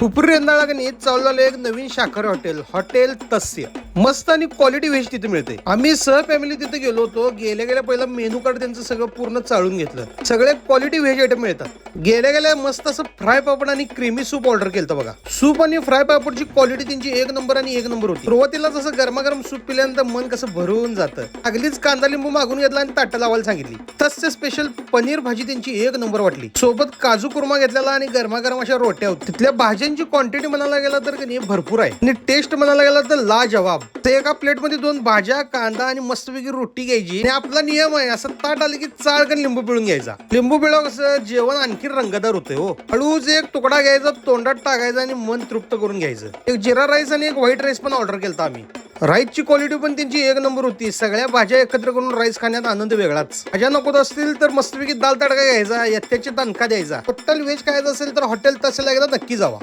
हुपरी रेंदाळा चालू एक नवीन शाकाहारी हॉटेल तस्य मस्त आणि क्वालिटी व्हेज तिथे मिळते. आम्ही सह फॅमिली तिथे गेलो होतो. गेल्या पहिला मेनू कार्ड त्यांचं सगळं पूर्ण चाळून घेतलं. सगळे क्वालिटी व्हेज आयटम मिळतात. गेल्या मस्त असं फ्राय पापड आणि क्रीमी सूप ऑर्डर केलं बघा. सूप आणि फ्राय पापडची क्वालिटी त्यांची एक नंबर आणि एक नंबर होती. सुरुवातीला जसं गरमागरम सूप पिल्यानंतर मन कसं भरून जातं. अगदीच कांदा लिंबू मागून घेतला आणि ताटं लावायला सांगितली. तस्य स्पेशल पनीर भाजी त्यांची एक नंबर वाटली. सोबत काजू कुर्मा घेतलेला आणि गरमागरम अशा रोट्या होत्या. तिथल्या भाज्यांची क्वांटिटी म्हणायला गेला तर भरपूर आहे आणि टेस्ट म्हणायला गेला तर लाजवाब. ते एका प्लेट मध्ये 2 भाज्या, कांदा आणि मस्तपैकी रोटी घ्यायची आणि आपला नियम आहे असं ताट आलं की चाळकन लिंबू पिळून घ्यायचा. लिंबू पिळव कसं जेवण आणखी रंगतदार होते हो. हळूच एक तुकडा घ्यायचा, तोंडात टाकायचा आणि मन तृप्त करून घ्यायचं. एक जिरा राईस आणि एक व्हाईट राईस पण ऑर्डर केलता आम्ही. राईसची क्वालिटी पण त्यांची एक नंबर होती. सगळ्या भाज्या एकत्र करून राईस खाण्यात आनंद वेगळाच. भाज्या नको असतील तर मस्तपैकी दाल तडका घ्यायचा, त्याची दणका द्यायचा. टोटल व्हेज खायचं असेल तर हॉटेल तसं एकदा नक्की जावा.